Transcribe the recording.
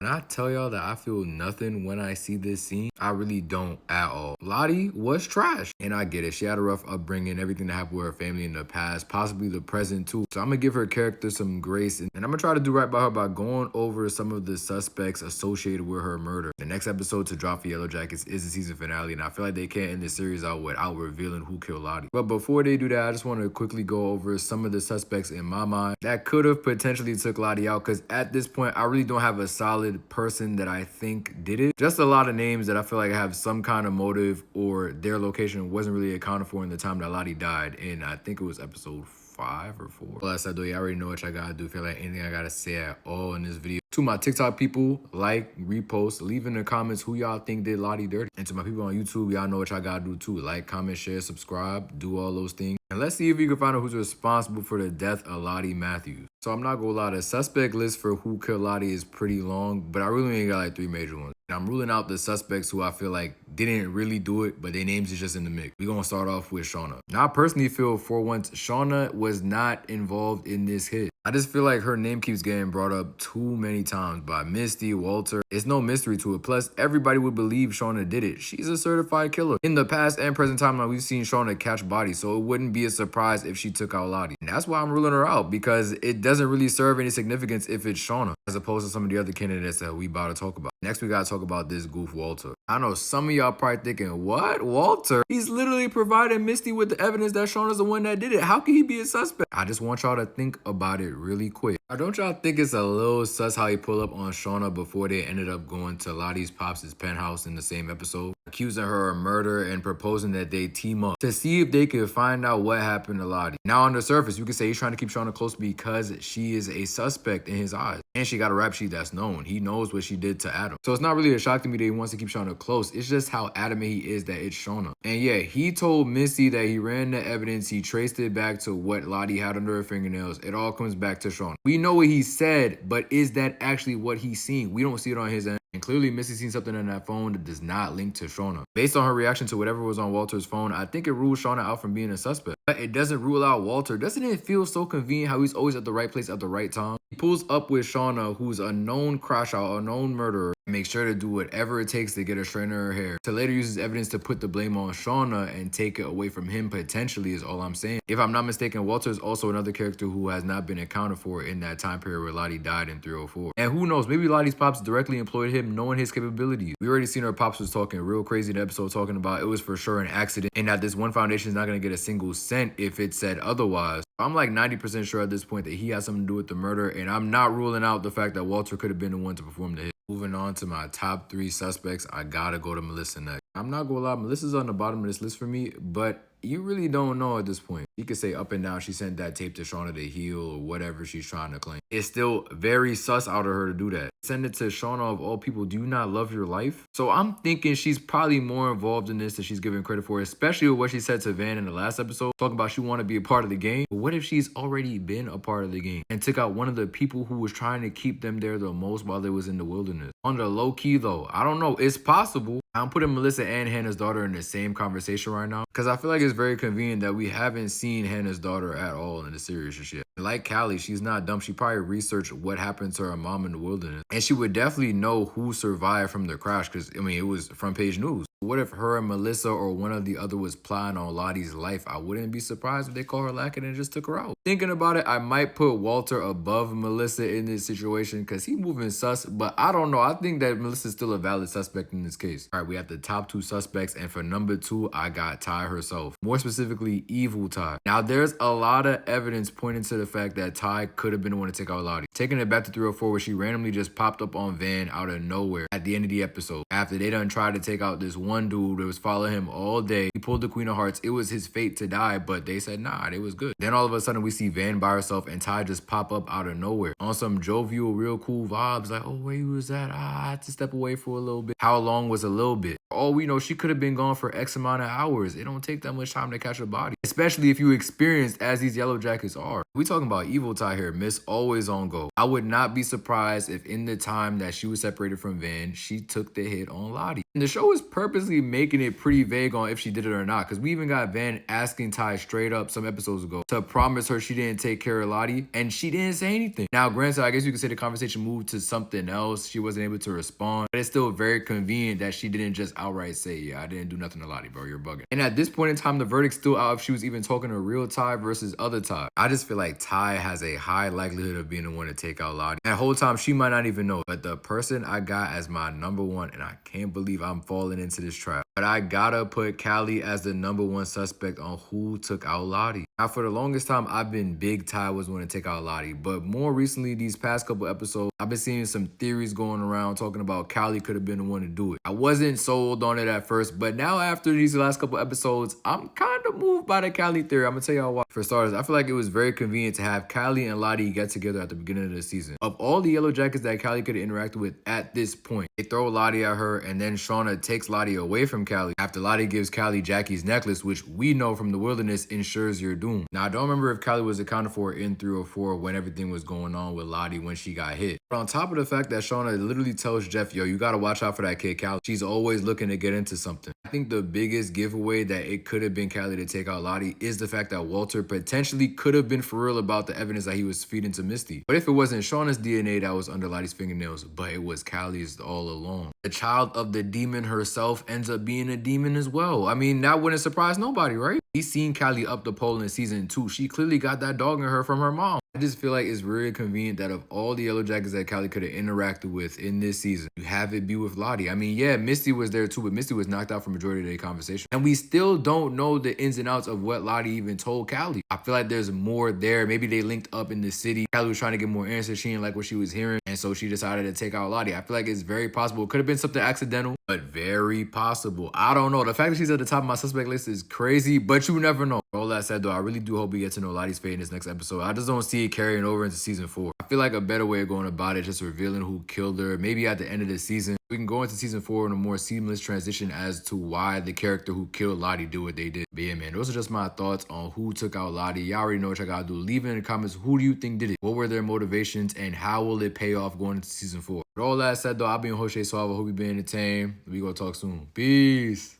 And I tell y'all that I feel nothing when I see this scene. I really don't at all. Lottie was trash. And I get it. She had a rough upbringing, everything that happened with her family in the past, possibly the present too. So I'm going to give her character some grace. And I'm going to try to do right by her by going over some of the suspects associated with her murder. The next episode to drop for Yellowjackets is the season finale. And I feel like they can't end the series out without revealing who killed Lottie. But before they do that, I just want to quickly go over some of the suspects in my mind that could have potentially took Lottie out. Because at this point, I really don't have a solid person that I think did it. Just a lot of names that I feel like have some kind of motive or their location wasn't really accounted for in the time that Lottie died. And I think it was episode 5 or 4. Well, I said though, you already know what I gotta do. Feel like anything I gotta say at all in this video. To my TikTok people, like, repost, leave in the comments who y'all think did Lottie dirty. And to my people on YouTube, y'all know what y'all gotta do too. Like, comment, share, subscribe, do all those things. And let's see if you can find out who's responsible for the death of Lottie Matthews. So I'm not gonna lie, the suspect list for who killed Lottie is pretty long, but I really only got like 3 major ones. And I'm ruling out the suspects who I feel like didn't really do it, but their names is just in the mix. We're gonna start off with Shauna. Now, I personally feel for once, Shauna was not involved in this hit. I just feel like her name keeps getting brought up too many times by Misty, Walter. It's no mystery to it. Plus, everybody would believe Shauna did it. She's a certified killer. In the past and present timeline, we've seen Shauna catch bodies, so it wouldn't be a surprise if she took out Lottie. And that's why I'm ruling her out, because it doesn't really serve any significance if it's Shauna, as opposed to some of the other candidates that we about to talk about. Next, we gotta talk about this goof, Walter. I know some of y'all probably thinking, what? Walter? He's literally providing Misty with the evidence that Shauna's the one that did it. How can he be a suspect? I just want y'all to think about it really quick. Or don't y'all think it's a little sus how he pulled up on Shauna before they ended up going to Lottie's pops' penthouse in the same episode, accusing her of murder and proposing that they team up to see if they could find out what happened to Lottie. Now on the surface, you could say he's trying to keep Shauna close because she is a suspect in his eyes. And she got a rap sheet that's known. He knows what she did to Adam. So it's not really a shock to me that he wants to keep Shauna close. It's just how adamant he is that it's Shauna. And yeah, he told Misty that he ran the evidence. He traced it back to what Lottie had under her fingernails. It all comes back to Shauna. We know what he said, but is that actually what he's seeing? We don't see it on his end. And clearly Missy seen something on that phone that does not link to Shauna. Based on her reaction to whatever was on Walter's phone, I think it rules Shauna out from being a suspect. But it doesn't rule out Walter. Doesn't it feel so convenient how he's always at the right place at the right time? He pulls up with Shauna, who's a known crash out, a known murderer, and makes sure to do whatever it takes to get her straighten her hair, to later use his evidence to put the blame on Shauna and take it away from him potentially is all I'm saying. If I'm not mistaken, Walter is also another character who has not been accounted for in that time period where Lottie died in 304. And who knows, maybe Lottie's pops directly employed him knowing his capabilities. We already seen her pops was talking real crazy in the episode, talking about it was for sure an accident and that this one foundation is not going to get a single cent if it said otherwise. I'm like 90% sure at this point that he has something to do with the murder, and I'm not ruling out the fact that Walter could have been the one to perform the hit. Moving on to my top 3 suspects, I gotta go to Melissa next. I'm not gonna lie, Melissa's on the bottom of this list for me, but you really don't know at this point. You could say up and down she sent that tape to Shauna to heal or whatever she's trying to claim. It's still very sus out of her to do that. Send it to Shauna of all people. Do you not love your life? So I'm thinking she's probably more involved in this than she's given credit for, especially with what she said to Van in the last episode, talking about she want to be a part of the game. But what if she's already been a part of the game and took out one of the people who was trying to keep them there the most while they was in the wilderness? On the low key though, I don't know. It's possible. I'm putting Melissa and Hannah's daughter in the same conversation right now because I feel like it's very convenient that we haven't seen Hannah's daughter at all in the series just yet. Like Callie, she's not dumb. She probably researched what happened to her mom in the wilderness. And she would definitely know who survived from the crash because, I mean, it was front page news. What if her and Melissa or one of the other was plotting on Lottie's life? I wouldn't be surprised if they call her lacking and just took her out. Thinking about it, I might put Walter above Melissa in this situation because he's moving sus, but I don't know. I think that Melissa's still a valid suspect in this case. All right, we have the top 2 suspects, and for number 2, I got Ty herself. More specifically, Evil Ty. Now, there's a lot of evidence pointing to the fact that Ty could have been the one to take out Lottie. Taking it back to 304 where she randomly just popped up on Van out of nowhere at the end of the episode. After they done tried to take out this one dude that was following him all day. He pulled the Queen of Hearts. It was his fate to die, but they said, nah, it was good. Then all of a sudden we see Van by herself and Ty just pop up out of nowhere on some jovial, real cool vibes. Like, oh, where you was at? I had to step away for a little bit. How long was a little bit? All we know, she could have been gone for X amount of hours. It don't take that much time to catch a body, especially if you experienced as these Yellowjackets are. We talking about evil Ty here, Miss always on go. I would not be surprised if in the time that she was separated from Van, she took the hit on Lottie. And the show is purposely making it pretty vague on if she did it or not, because we even got Van asking Ty straight up some episodes ago to promise her she didn't take care of Lottie, and she didn't say anything. Now, granted, I guess you could say the conversation moved to something else. She wasn't able to respond, but it's still very convenient that she didn't just outright say, yeah, I didn't do nothing to Lottie, bro, you're bugging. And at this point in time, the verdict's still out if she was even talking to real Ty versus other Ty. I just feel like Ty has a high likelihood of being the one to take out Lottie. And the whole time, she might not even know, but the person I got as my number one, and I can't believe I'm falling into this trap, but I gotta put Callie as the number one suspect on who took out Lottie. Now, for the longest time, I've been big Ty was going to take out Lottie, but more recently, these past couple episodes, I've been seeing some theories going around talking about Callie could have been the one to do it. I wasn't sold on it at first, but now after these last couple episodes, I'm kind of moved by the Callie theory. I'm gonna tell y'all why. For starters, I feel like it was very convenient to have Callie and Lottie get together at the beginning of the season. Of all the Yellowjackets that Callie could have interacted with at this point, they throw Lottie at her, and then Shauna takes Lottie away from Callie after Lottie gives Callie Jackie's necklace, which we know from the wilderness ensures your doom. Now, I don't remember if Callie was accounted for in 304 when everything was going on with Lottie when she got hit. But on top of the fact that Shauna literally tells Jeff, yo, you gotta watch out for that kid Callie. She's always looking to get into something. I think the biggest giveaway that it could have been Callie to take out Lottie is the fact that Walter potentially could have been for real about the evidence that he was feeding to Misty. But if it wasn't Shauna's DNA that was under Lottie's fingernails, but it was Callie's all along. The child of the demon herself ends up being a demon as well. I mean, that wouldn't surprise nobody, right? He's seen Callie up the pole in season 2. She clearly got that dog in her from her mom. I just feel like it's really convenient that of all the Yellowjackets that Callie could have interacted with in this season, you have it be with Lottie. I mean, yeah, Misty was there too, but Misty was knocked out for majority of the conversation. And we still don't know the ins and outs of what Lottie even told Callie. I feel like there's more there. Maybe they linked up in the city. Callie was trying to get more answers. She didn't like what she was hearing, and so she decided to take out Lottie. I feel like it's very possible. It could have been something accidental, but very possible. I don't know. The fact that she's at the top of my suspect list is crazy, but you never know. All that said, though, I really do hope we get to know Lottie's fate in this next episode. I just don't see it carrying over into season 4. I feel like a better way of going about it, just revealing who killed her. Maybe at the end of the season, we can go into season 4 in a more seamless transition as to why the character who killed Lottie did what they did. But yeah, man, those are just my thoughts on who took out Lottie. Y'all already know what y'all gotta do. Leave it in the comments. Who do you think did it? What were their motivations? And how will it pay off going into season 4? With all that said, though, I've been Jose Suave. I hope you've been entertained. We gonna talk soon. Peace.